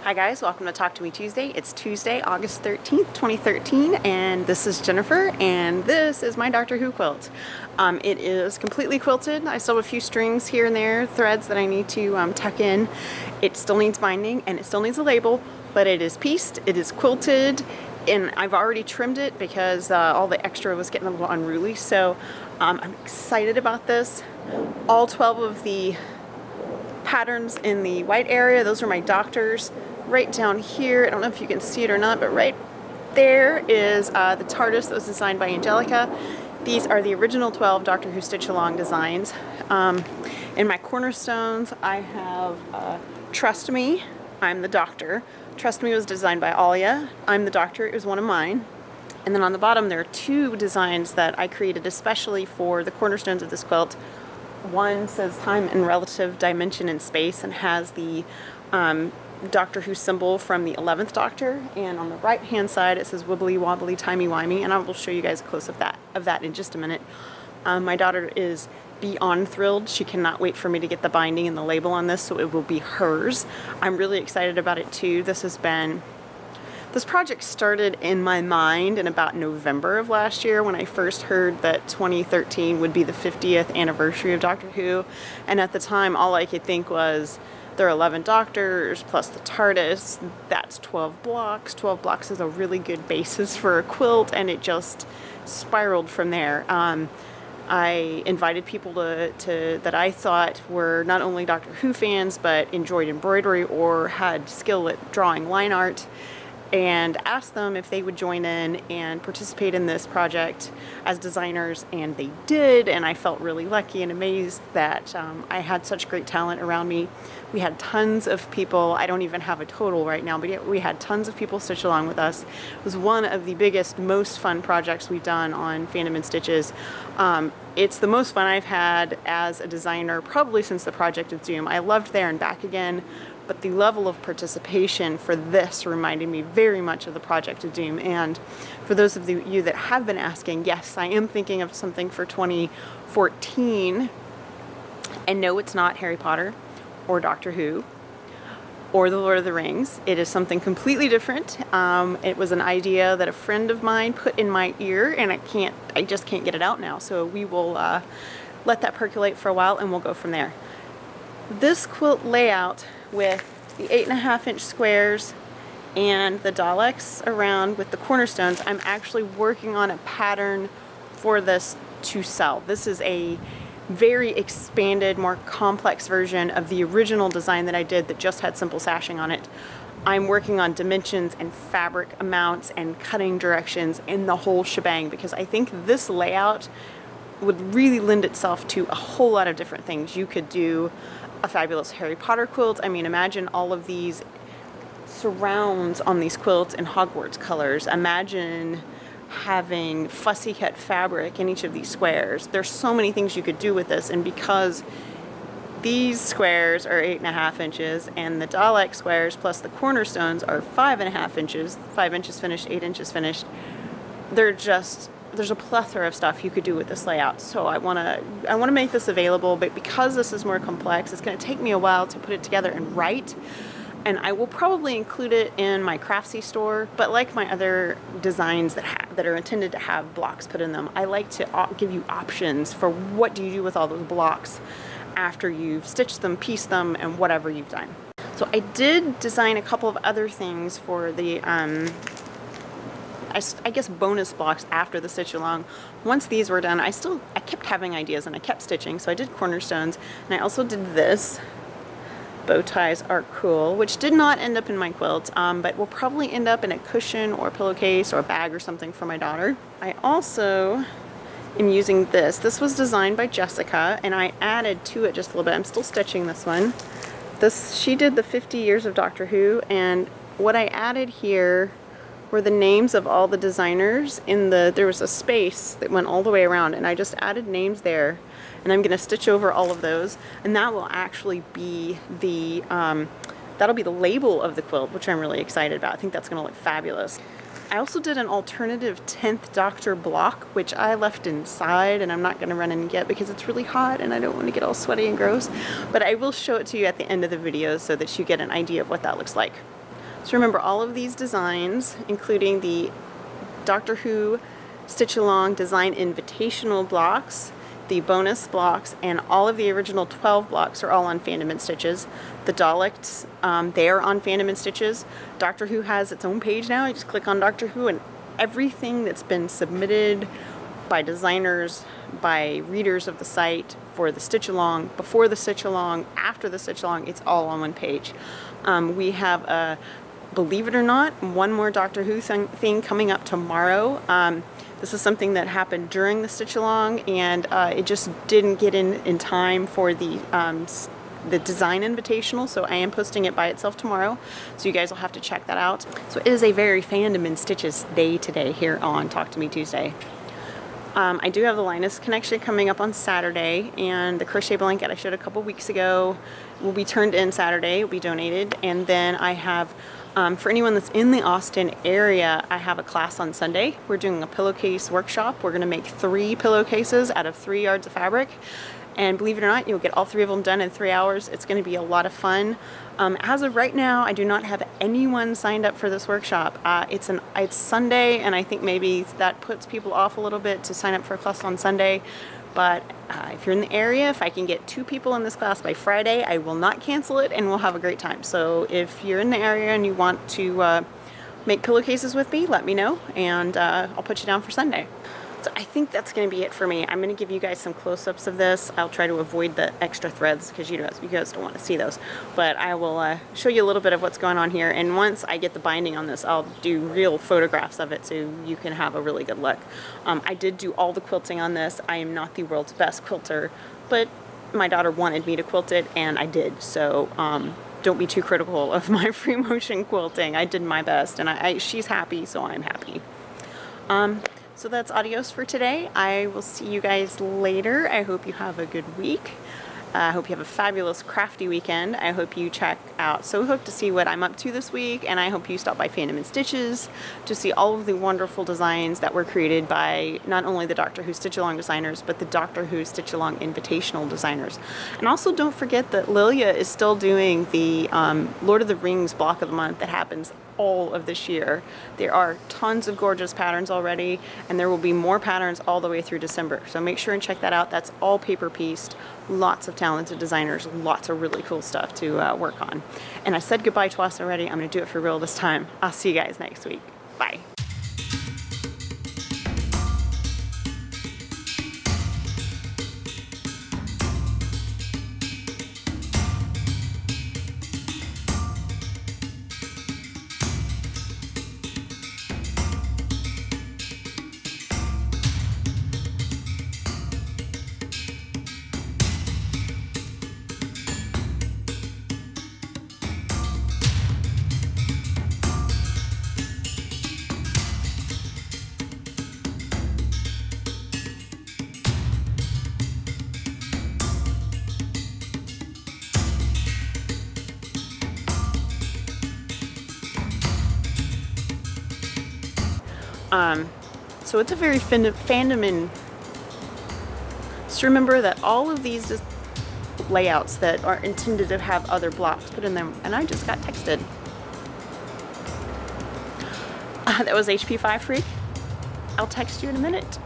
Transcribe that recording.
Hi guys, welcome to Talk to Me Tuesday. It's Tuesday, August 13th, 2013, and this is Jennifer, and this is my Doctor Who quilt. It is completely quilted. I still have a few strings here and there, threads that I need to tuck in. It still needs binding, and it still needs a label, but it is pieced, it is quilted, and I've already trimmed it because all the extra was getting a little unruly, so I'm excited about this. All 12 of the patterns in the white area, those are my doctors. Right down here, I don't know if you can see it or not, but right there is the TARDIS that was designed by Angelica. These are the original 12 Doctor Who Stitch Along designs. In my cornerstones, I have Trust Me, I'm the Doctor. Trust Me was designed by Alia. I'm the Doctor, it was one of mine. And then on the bottom there are two designs that I created especially for the cornerstones of this quilt. One says Time and Relative Dimension in Space and has the Doctor Who symbol from the 11th Doctor, and on the right hand side it says Wibbly Wobbly Timey Wimey, and I will show you guys a close of that in just a minute. My daughter is beyond thrilled. She cannot wait for me to get the binding and the label on this, so it will be hers. I'm really excited about it too. This project started in my mind in about November of last year when I first heard that 2013 would be the 50th anniversary of Doctor Who, and at the time all I could think was there are 11 doctors plus the TARDIS, that's 12 blocks. 12 blocks is a really good basis for a quilt, and it just spiraled from there. I invited people that I thought were not only Doctor Who fans but enjoyed embroidery or had skill at drawing line art, and asked them if they would join in and participate in this project as designers, and they did, and I felt really lucky and amazed that I had such great talent around me. We had tons of people, I don't even have a total right now, but yet we had tons of people stitch along with us. It was one of the biggest, most fun projects we've done on Fandom and Stitches. It's the most fun I've had as a designer probably since the Project of Doom. I loved There and Back Again, but the level of participation for this reminded me very much of the Project of Doom. And for those of you that have been asking, yes, I am thinking of something for 2014. And no, it's not Harry Potter or Doctor Who or The Lord of the Rings. It is something completely different. It was an idea that a friend of mine put in my ear, and I just can't get it out now. So we will let that percolate for a while, and we'll go from there. This quilt layout with the 8.5-inch squares and the Daleks around with the cornerstones, I'm actually working on a pattern for this to sell. This is a very expanded, more complex version of the original design that I did that just had simple sashing on it. I'm working on dimensions and fabric amounts and cutting directions and the whole shebang, because I think this layout would really lend itself to a whole lot of different things. You could do a fabulous Harry Potter quilt. I mean, imagine all of these surrounds on these quilts in Hogwarts colors. Imagine having fussy cut fabric in each of these squares. There's so many things you could do with this, and because these squares are 8.5 inches and the Dalek squares plus the cornerstones are 5.5 inches, 5 inches finished, 8 inches finished, there's a plethora of stuff you could do with this layout. So I want to make this available, but because this is more complex, it's going to take me a while to put it together and write. And I will probably include it in my Craftsy store, but like my other designs that are intended to have blocks put in them, I like to give you options for what do you do with all those blocks after you've stitched them, pieced them, and whatever you've done. So I did design a couple of other things for the I guess bonus blocks after the stitch along. Once these were done, I kept having ideas and I kept stitching, so I did cornerstones, and I also did this. Bow ties are cool, which did not end up in my quilt, but will probably end up in a cushion or a pillowcase or a bag or something for my daughter. I also am using this. This was designed by Jessica, and I added to it just a little bit. I'm still stitching this one. She did the 50 years of Doctor Who, and what I added here were the names of all the designers there was a space that went all the way around, and I just added names there, and I'm going to stitch over all of those, and that will actually be that'll be the label of the quilt, which I'm really excited about. I think that's going to look fabulous. I also did an alternative 10th Doctor block, which I left inside, and I'm not going to run and get because it's really hot and I don't want to get all sweaty and gross, but I will show it to you at the end of the video so that you get an idea of what that looks like. So remember, all of these designs, including the Doctor Who Stitch Along Design Invitational blocks, the bonus blocks, and all of the original 12 blocks are all on Fandom and Stitches. The Daleks, they are on Fandom and Stitches. Doctor Who has its own page now. You just click on Doctor Who, and everything that's been submitted by designers, by readers of the site for the Stitch Along, before the Stitch Along, after the Stitch Along, it's all on one page. We have a, believe it or not, one more Doctor Who thing coming up tomorrow. This is something that happened during the Stitch Along, and it just didn't get in time for the design invitational, so I am posting it by itself tomorrow, so you guys will have to check that out. So it is a very Fandom and Stitches day today here on Talk to Me Tuesday. I do have the Linus Connection coming up on Saturday, and the crochet blanket I showed a couple weeks ago will be turned in Saturday, will be donated, and then I have, for anyone that's in the Austin area, I have a class on Sunday. We're doing a pillowcase workshop. We're going to make 3 pillowcases out of 3 yards of fabric. And believe it or not, you'll get all 3 of them done in 3 hours. It's going to be a lot of fun. As of right now, I do not have anyone signed up for this workshop. It's Sunday, and I think maybe that puts people off a little bit to sign up for a class on Sunday. But if you're in the area, if I can get 2 people in this class by Friday, I will not cancel it, and we'll have a great time. So if you're in the area and you want to make pillowcases with me, let me know, and I'll put you down for Sunday. So I think that's going to be it for me. I'm going to give you guys some close-ups of this. I'll try to avoid the extra threads because you guys don't want to see those. But I will show you a little bit of what's going on here. And once I get the binding on this, I'll do real photographs of it so you can have a really good look. I did do all the quilting on this. I am not the world's best quilter, but my daughter wanted me to quilt it, and I did. So don't be too critical of my free motion quilting. I did my best, and she's happy, so I'm happy. So that's adios for today. I will see you guys later. I hope you have a good week. I hope you have a fabulous crafty weekend. I hope you check out Sew Hook to see what I'm up to this week, and I hope you stop by Fandom and Stitches to see all of the wonderful designs that were created by not only the Doctor Who Stitch Along designers, but the Doctor Who Stitch Along Invitational designers. And also don't forget that Lilia is still doing the Lord of the Rings block of the month that happens all of this year. There are tons of gorgeous patterns already, and there will be more patterns all the way through December. So make sure and check that out. That's all paper pieced. Lots of talented designers, lots of really cool stuff to work on. And I said goodbye twice already. I'm going to do it for real this time. I'll see you guys next week. Bye. So it's a very fandom in. Just remember that all of these layouts that are intended to have other blocks put in them, and I just got texted. That was HP5 Freak. I'll text you in a minute.